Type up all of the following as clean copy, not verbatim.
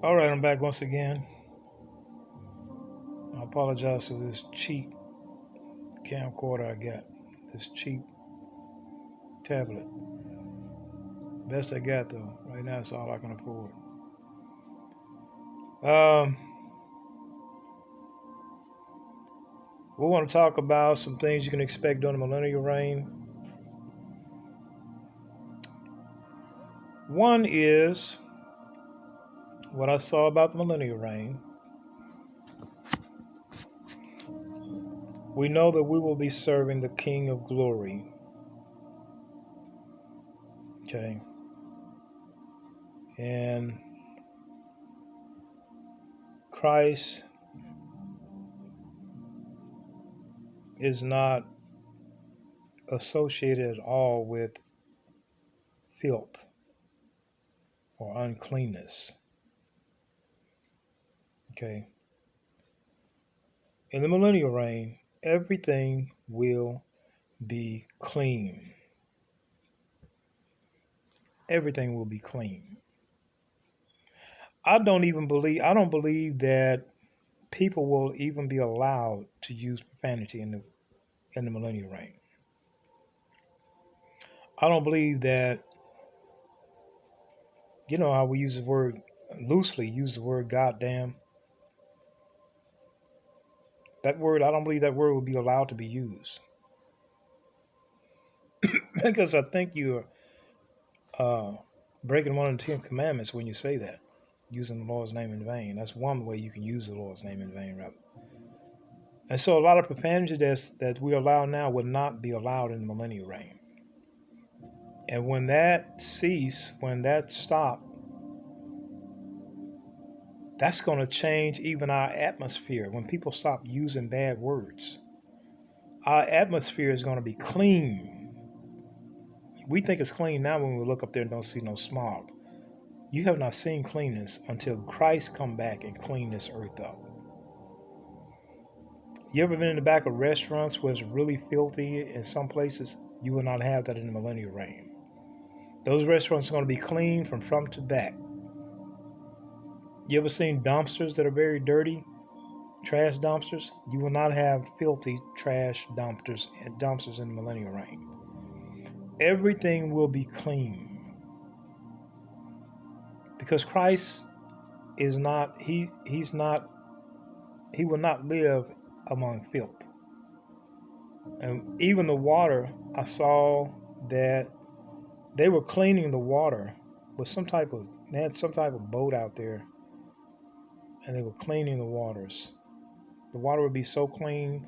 All right, I'm back once again. I apologize for this cheap camcorder I got. This cheap tablet. Best I got though. Right now, it's all I can afford. Um, we want to talk about some things you can expect during the millennial reign. One is what I saw about the millennial reign. We know that we will be serving the King of Glory. Okay. And Christ is not associated at all with filth or uncleanness. Okay. In the millennial reign, everything will be clean. Everything will be clean. I don't believe that people will even be allowed to use profanity in the millennial reign. I don't believe that, you know how we use the word loosely, use the word goddamn. That word, I don't believe that word will be allowed to be used. Because I think you're uh, breaking one of the 10 commandments when you say that, using the Lord's name in vain. That's one way you can use the Lord's name in vain, rather. And so a lot of profanity that we allow now would not be allowed in the millennial reign. And when that cease, when that stop, that's going to change even our atmosphere. When people stop using bad words, our atmosphere is going to be clean. We think it's clean now when we look up there and don't see no smog. You have not seen cleanness until Christ come back and clean this earth up. You ever been in the back of restaurants where it's really filthy in some places? You will not have that in the millennial reign. Those restaurants are going to be clean from front to back. You ever seen dumpsters that are very dirty? Trash dumpsters? You will not have filthy trash dumpsters in the millennial reign. Everything will be clean. Because Christ is not, he's not, he will not live among filth. And even the water, I saw that they were cleaning the water with they had some type of boat out there, and they were cleaning the waters. The water would be so clean,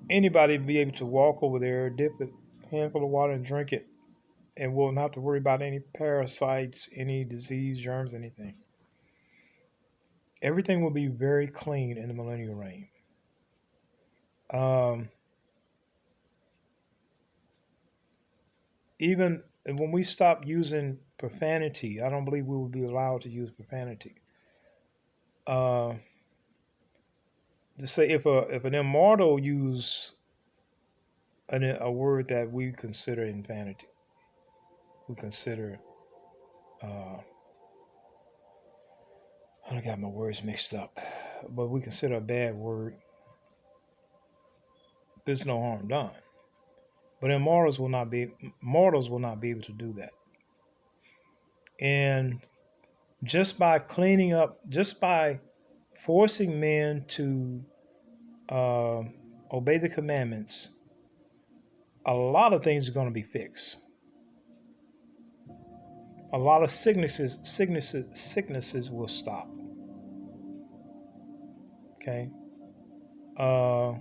anybody would be able to walk over there, dip a handful of water and drink it, and will not have to worry about any parasites, any disease, germs, anything. Everything will be very clean in the millennial reign. Um, Even when we stop using profanity, I don't believe we will be allowed to use profanity. Uh, to say if an immortal use a word that we consider insanity, we consider I got my words mixed up, but we consider a bad word. There's no harm done, but mortals will not be able to do that. And just by cleaning up, just by forcing men to uh, obey the commandments, a lot of things are going to be fixed. A lot of sicknesses will stop. Okay, uh,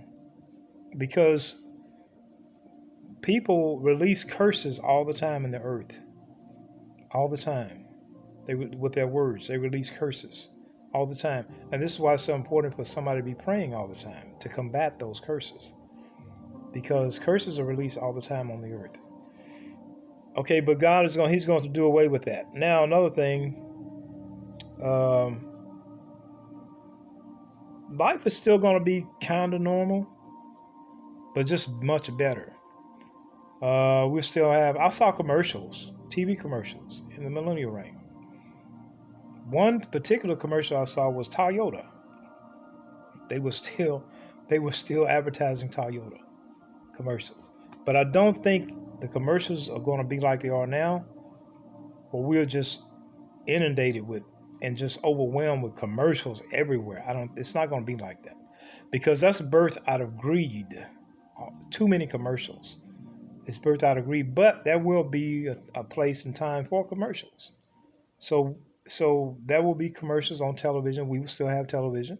because people release curses all the time in the earth, all the time. They with their words, they release curses all the time, and this is why it's so important for somebody to be praying all the time to combat those curses, because curses are released all the time on the earth. Okay, but He's going to do away with that. Now, another thing, um, life is still going to be kind of normal, but just much better. We still have, I saw commercials, TV commercials in the millennial reign. One particular commercial I saw was Toyota. They were still they were still advertising Toyota commercials. But I don't think the commercials are going to be like they are now, where we're just inundated with and just overwhelmed with commercials everywhere. I don't. It's not going to be like that because that's birthed out of greed. Too many commercials. It's birthed out of greed, but there will be a place and time for commercials. So so there will be commercials on television. We will still have television.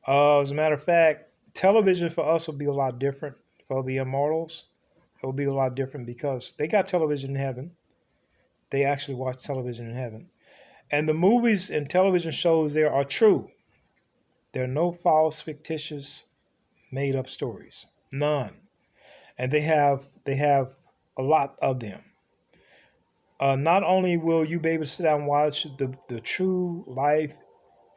As a matter of fact, television for us will be a lot different. For the immortals, it will be a lot different because they got television in heaven. They actually watch television in heaven. And the movies and television shows there are true. There are no false, fictitious, made up stories. None. And they have a lot of them. Not only will you be able to sit down and watch the true life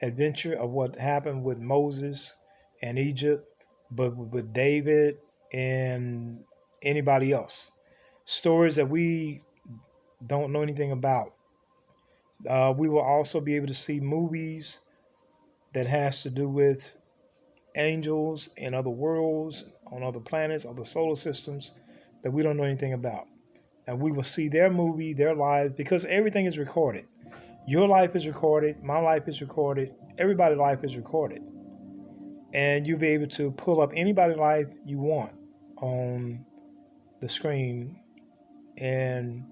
adventure of what happened with Moses and Egypt, but with David and anybody else. Stories that we don't know anything about. We will also be able to see movies that has to do with angels in other worlds, on other planets, other solar systems that we don't know anything about. And we will see their movie, their lives, because everything is recorded. Your life is recorded, my life is recorded, everybody's life is recorded. And you'll be able to pull up anybody's life you want on the screen and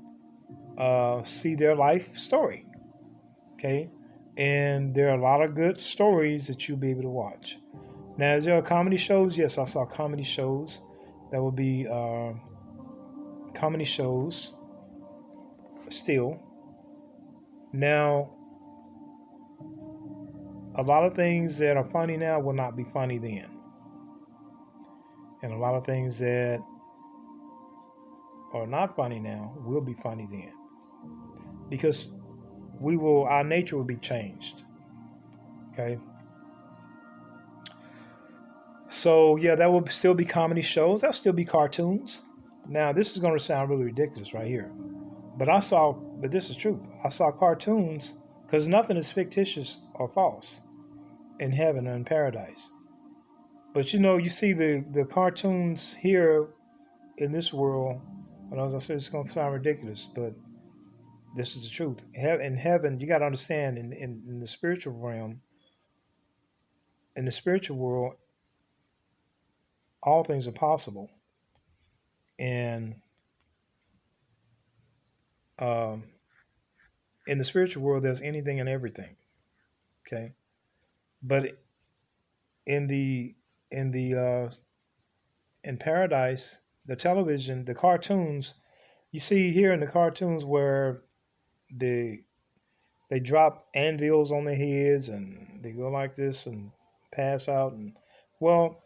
see their life story. Okay. And there are a lot of good stories that you'll be able to watch. Now, is there comedy shows? Yes, I saw comedy shows. That will be comedy shows still. Now, a lot of things that are funny now will not be funny then. And a lot of things that are not funny now will be funny then. Because our nature will be changed. Okay. So, yeah, that will still be comedy shows. That'll still be cartoons. Now, this is going to sound really ridiculous right here. But this is true. I saw cartoons because nothing is fictitious or false in heaven or in paradise. But you see the cartoons here in this world, and as I said, it's going to sound ridiculous, but this is the truth. In heaven, you got to understand in the spiritual realm, in the spiritual world, all things are possible. And um, in the spiritual world, there's anything and everything. Okay. But in the in the in paradise, the television, the cartoons, you see here in the cartoons where they they drop anvils on their heads and they go like this and pass out and well,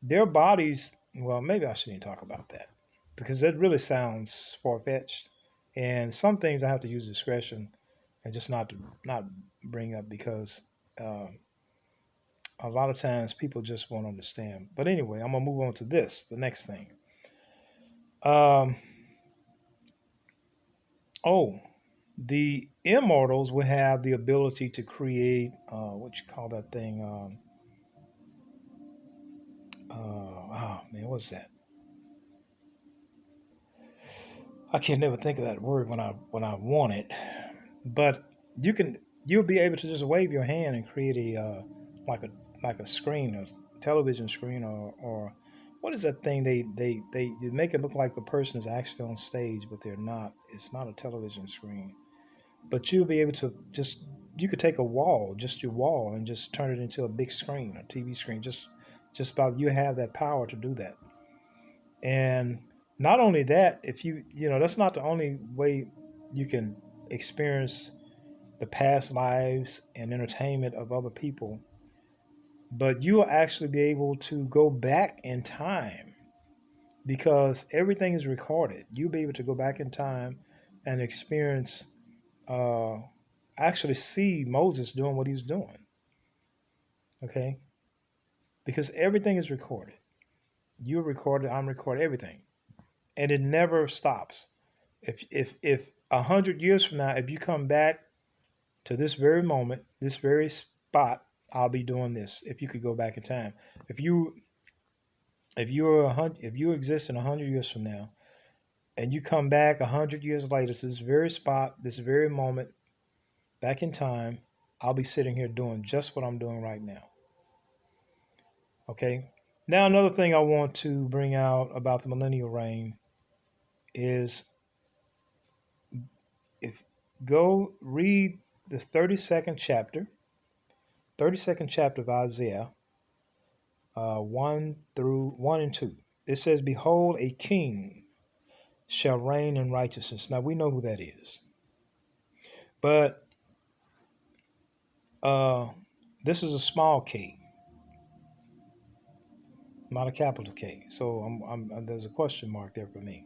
their bodies. Well, maybe I shouldn't talk about that because that really sounds far fetched. And some things I have to use discretion and just not bring up because uh, a lot of times people just won't understand. But anyway, I'm gonna move on to the next thing. Um, oh, the immortals will have the ability to create what you call that thing? Oh man, what's that? I can never think of that word when I want it. But you can you'll be able to just wave your hand and create like a like a screen, a television screen, or what is that thing they make it look like the person is actually on stage, but they're not. It's not a television screen. But you'll be able to just you could take a wall, just your wall, and just turn it into a big screen, a TV screen. Just about you have that power to do that. And not only that, if that's not the only way you can experience the past lives and entertainment of other people, but you will actually be able to go back in time because everything is recorded. You'll be able to go back in time and experience, uh, actually see Moses doing what he was doing. Okay, because everything is recorded. You're recorded. I'm recorded. Everything, and it never stops. If 100 years from now, if you come back to this very moment, this very spot, I'll be doing this. If you could go back in time, if you if you exist in 100 years from now, and you come back 100 years later to this very spot, this very moment, back in time, I'll be sitting here doing just what I'm doing right now. Okay. Now another thing I want to bring out about the millennial reign is if go read this 32nd chapter of Isaiah, 1 and 2. It says, "Behold, a king shall reign in righteousness." Now we know who that is, but uh, this is a small K, not a capital K. So there's a question mark there for me.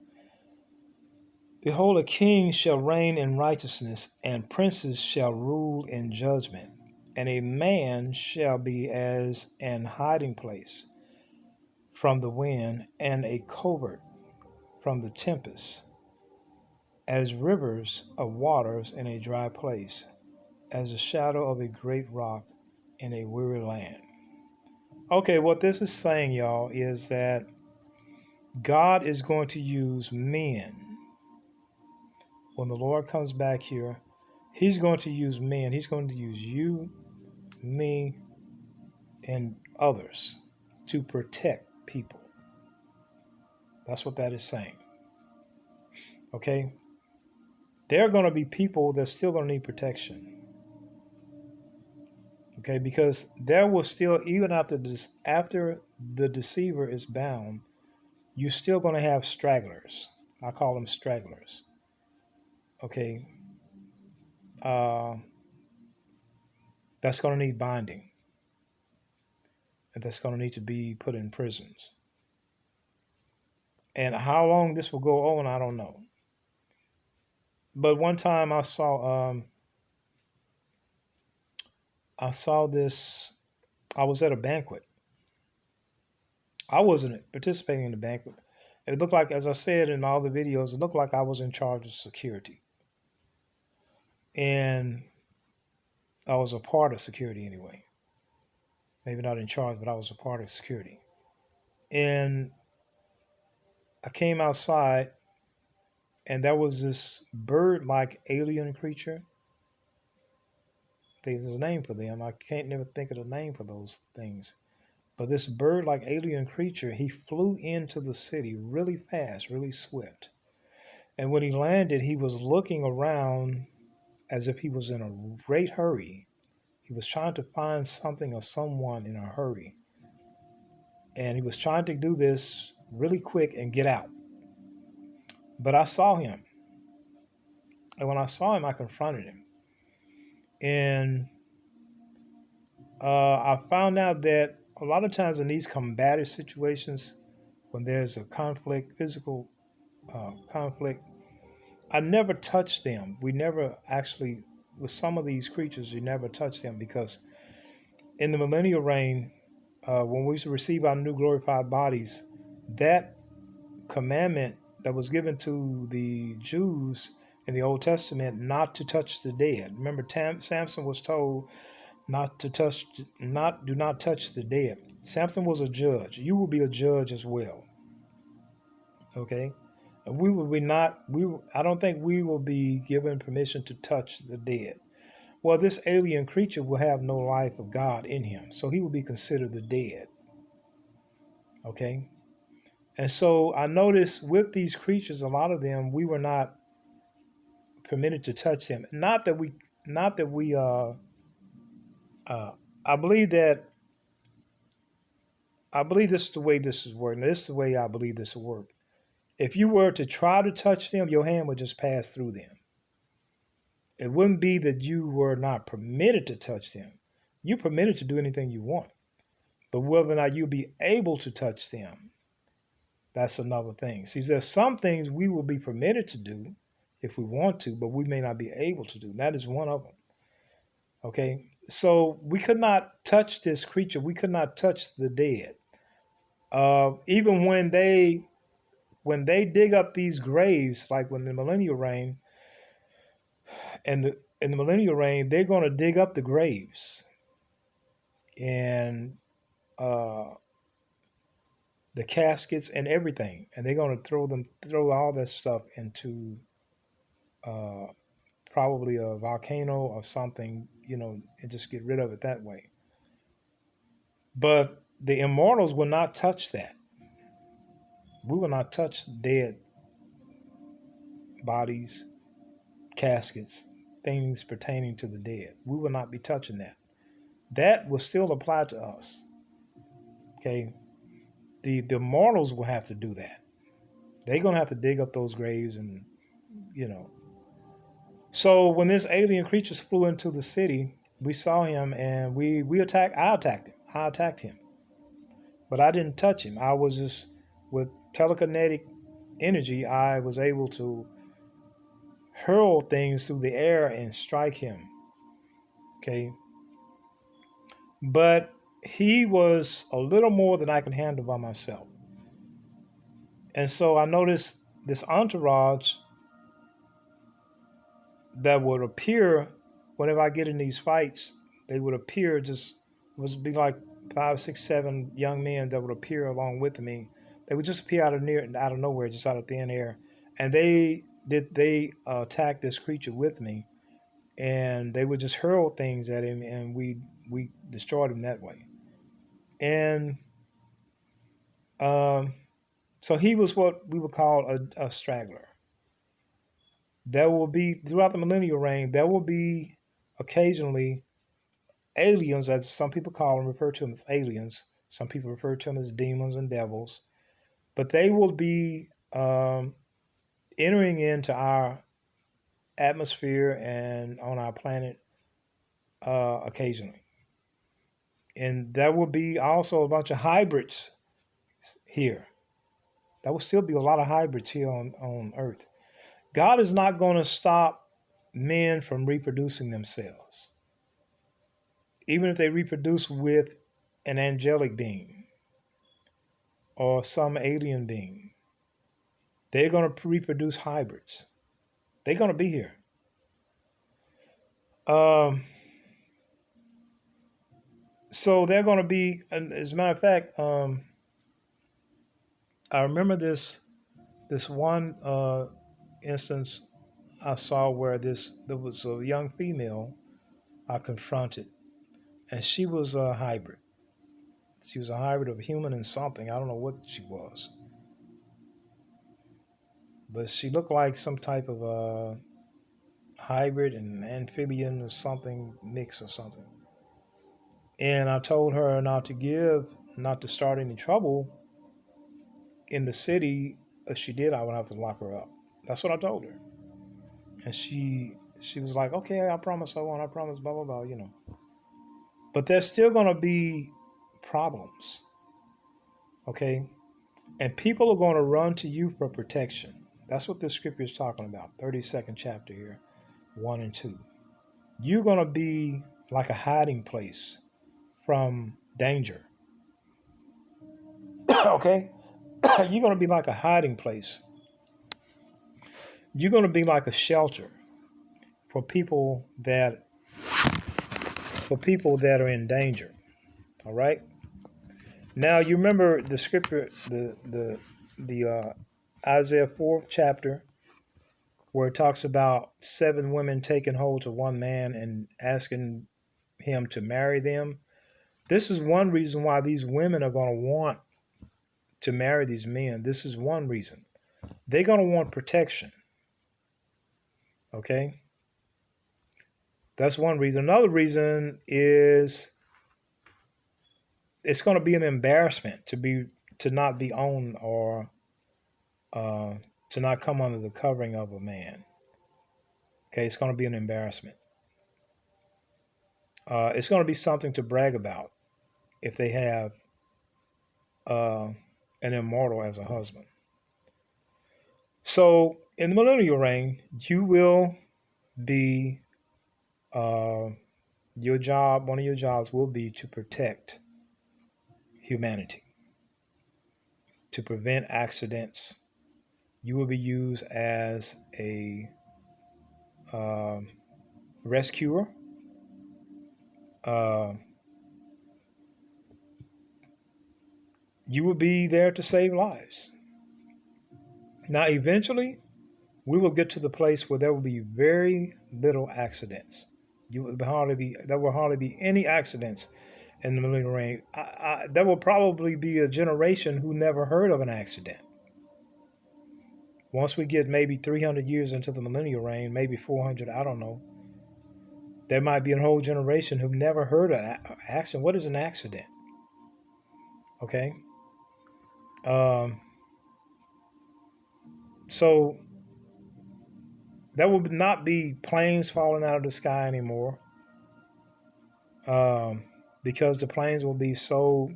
Behold, a king shall reign in righteousness, and princes shall rule in judgment. And a man shall be as an hiding place from the wind, and a covert from the tempest, as rivers of waters in a dry place, as a shadow of a great rock in a weary land. Okay, what this is saying, y'all, is that God is going to use men. When the Lord comes back here, He's going to use men. He's going to use you, me, and others to protect people. That's what that is saying. Okay? There are going to be people that's still going to need protection. Okay? Because there will still, even after the deceiver is bound, you're still going to have stragglers. I call them stragglers. Okay? Uh, that's going to need binding. And that's going to need to be put in prisons. And how long this will go on, I don't know. But one time I saw this. I was at a banquet. I wasn't participating in the banquet. It looked like, as I said in all the videos, it looked like I was in charge of security, and I was a part of security anyway. Maybe not in charge, but I was a part of security. And I came outside, and there was this bird-like alien creature. There's a name for them. I can't never think of the name for those things. But this bird like alien creature, he flew into the city really fast, really swift. And when he landed, he was looking around as if he was in a great hurry. He was trying to find something or someone in a hurry. And he was trying to do this really quick and get out. But I saw him. And when I saw him, I confronted him. And I found out that a lot of times in these combative situations, when there's a conflict, physical conflict, I never touched them. We never actually, with some of these creatures, you never touch them because in the millennial reign, when we receive our new glorified bodies, that commandment that was given to the Jews in the Old Testament not to touch the dead. Remember, Samson was told not to touch, do not touch the dead. Samson was a judge. You will be a judge as well. Okay, and we will be not. I don't think we will be given permission to touch the dead. Well, this alien creature will have no life of God in him, so he will be considered the dead. Okay, and so I noticed with these creatures, a lot of them we were not permitted to touch them. Not that we. Uh I believe that. I believe this is the way this is working. This is the way I believe this will work. If you were to try to touch them, your hand would just pass through them. It wouldn't be that you were not permitted to touch them. You're permitted to do anything you want. But whether or not you'll be able to touch them, that's another thing. See, there's some things we will be permitted to do if we want to, but we may not be able to do. That is one of them. Okay? So we could not touch this creature. We could not touch the dead. Even when they dig up these graves, like when the millennial reign, And in the millennial reign, they're going to dig up the graves and uh, the caskets and everything, and they're going to throw all that stuff into uh, probably a volcano or something, and just get rid of it that way. But the immortals will not touch that. We will not touch dead bodies, caskets, things pertaining to the dead. We will not be touching that. That will still apply to us. Okay. The mortals will have to do that. They're gonna have to dig up those graves and you know. So when this alien creature flew into the city, we saw him and we attacked. I attacked him. I attacked him, but I didn't touch him. I was just with telekinetic energy. I was able to hurl things through the air and strike him. Okay, but he was a little more than I can handle by myself. And so I noticed this entourage that would appear whenever I get in these fights. They would appear just would be like 5, 6, 7 young men that would appear along with me. They would just appear out of nowhere, just out of thin air, and they attack this creature with me, and they would just hurl things at him, and we destroyed him that way. And um, so he was what we would call a straggler. There will be throughout the millennial reign. There will be occasionally aliens, as some people call them, refer to them as aliens. Some people refer to them as demons and devils, but they will be entering into our atmosphere and on our planet occasionally. And there will be also a bunch of hybrids here. There will still be a lot of hybrids here on Earth. God is not going to stop men from reproducing themselves, even if they reproduce with an angelic being or some alien being. They're going to reproduce hybrids. They're going to be here. Um, so they're going to be, as a matter of fact, I remember this one instance I saw where there was a young female I confronted, and she was a hybrid. She was a hybrid of human and something. I don't know what she was, but she looked like some type of hybrid and amphibian or something mix or something. And I told her not to start any trouble in the city. If she did, I would have to lock her up. That's what I told her. And she was like, okay, I promise I won't. I promise, blah blah blah. But there's still gonna be problems, okay? And people are going to run to you for protection. That's what this scripture is talking about. 32nd chapter here, 1 and 2. You're going to be like a hiding place from danger. Okay? You're going to be like a hiding place. You're going to be like a shelter for people that are in danger. All right? Now you remember the scripture, the Isaiah 4th chapter, where it talks about 7 women taking hold of one man and asking him to marry them. This is one reason why these women are going to want to marry these men. This is one reason. They're going to want protection. Okay? That's one reason. Another reason is it's going to be an embarrassment to not be owned or uh, to not come under the covering of a man. Okay, it's going to be an embarrassment. It's going to be something to brag about if they have uh, an immortal as a husband. So in the millennial reign, you will be uh, your job. One of your jobs will be to protect humanity, to prevent accidents. You will be used as a rescuer. Uh, you will be there to save lives. Now, eventually, we will get to the place where there will be very little accidents. There will hardly be any accidents in the millennial reign. There will probably be a generation who never heard of an accident. Once we get maybe 300 years into the millennial reign, maybe 400, I don't know, there might be a whole generation who've never heard of an accident. What is an accident? Okay. Um, so there will not be planes falling out of the sky anymore, um, because the planes will be so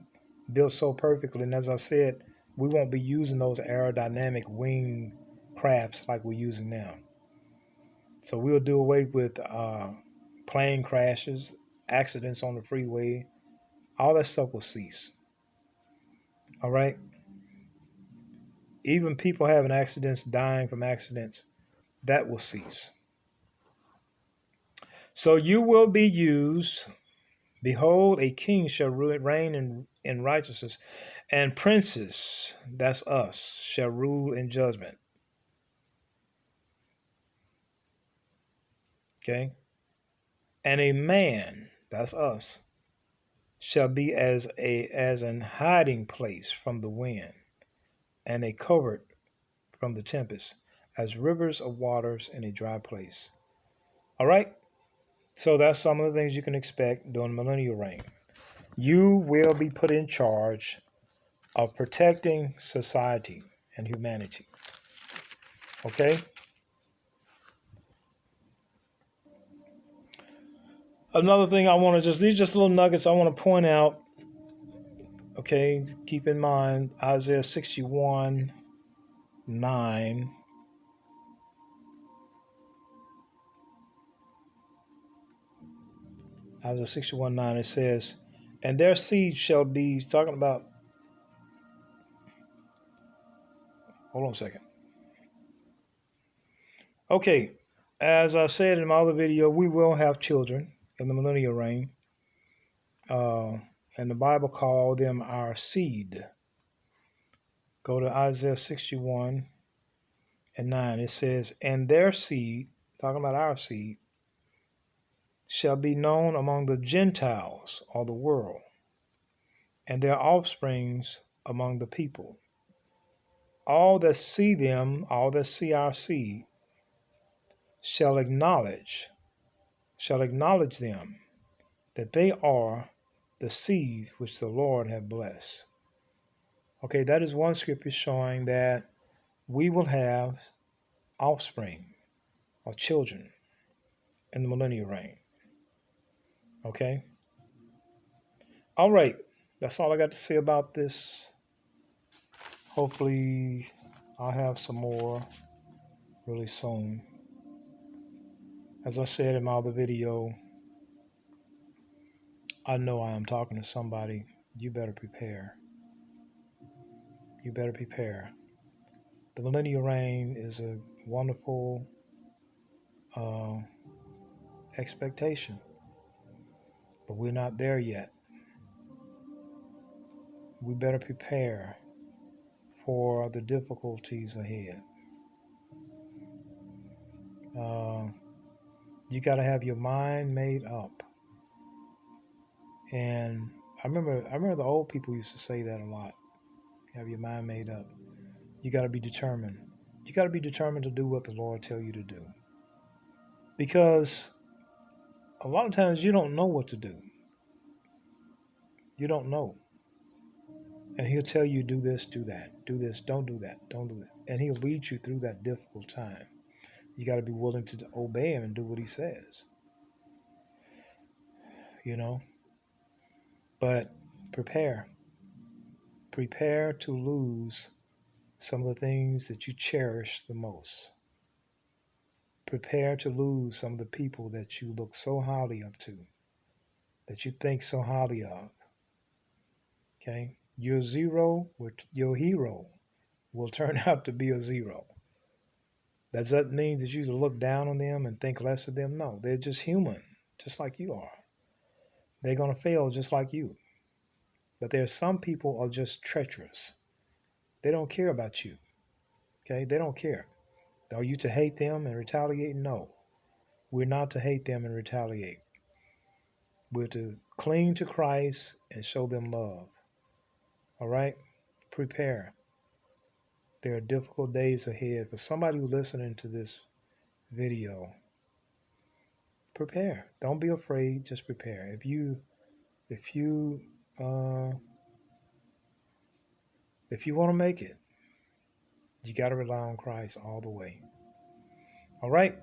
built so perfectly. And as I said, we won't be using those aerodynamic wing crafts like we're using now. So we'll do away with plane crashes, accidents on the freeway. All that stuff will cease. All right. Even people having accidents, dying from accidents, that will cease. So you will be used. Behold, a king shall reign in righteousness, and princes, that's us, shall rule in judgment. Okay? And a man, that's us, shall be as an hiding place from the wind, and a covert from the tempest, as rivers of waters in a dry place. All right? So that's some of the things you can expect during the millennial reign. You will be put in charge of protecting society and humanity. Okay? Another thing I want to these just little nuggets I want to point out. Okay, keep in mind Isaiah 61 9. Isaiah 61 9, it says, and their seed shall be, talking about, hold on a second. Okay, as I said in my other video, we will have children in the millennial reign. And the Bible called them our seed. Go to Isaiah 61 and 9. It says, and their seed, talking about our seed, shall be known among the Gentiles or the world, and their offsprings among the people. All that see them, all that see our seed, shall acknowledge them that they are the seed which the Lord hath blessed. Okay, that is one scripture showing that we will have offspring or children in the millennial reign. Okay? All right. That's all I got to say about this. Hopefully, I'll have some more really soon. As I said in my other video, I know I am talking to somebody. You better prepare. You better prepare. The millennial reign is a wonderful uh, expectation, but we're not there yet. We better prepare for the difficulties ahead. You got to have your mind made up. And I remember the old people used to say that a lot. Have your mind made up. You got to be determined. You got to be determined to do what the Lord tell you to do. Because a lot of times you don't know what to do. You don't know. And he'll tell you, do this, do that, do this, don't do that, don't do that. And he'll lead you through that difficult time. You got to be willing to obey him and do what he says. You know? But prepare. Prepare to lose some of the things that you cherish the most. Prepare to lose some of the people that you look so highly up to, that you think so highly of. Okay? Your hero will turn out to be a zero. Does that mean that you look down on them and think less of them? No, they're just human, just like you are. They're going to fail just like you. But there are some people are just treacherous. They don't care about you. Okay? They don't care. Are you to hate them and retaliate? No. We're not to hate them and retaliate. We're to cling to Christ and show them love. All right? Prepare. There are difficult days ahead. For somebody who's listening to this video, prepare. Don't be afraid. Just prepare. If you uh, if you want to make it, you got to rely on Christ all the way. All right.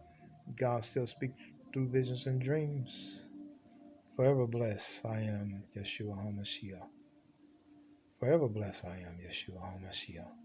God still speaks through visions and dreams. Forever blessed I am Yeshua HaMashiach. Forever blessed I am Yeshua HaMashiach.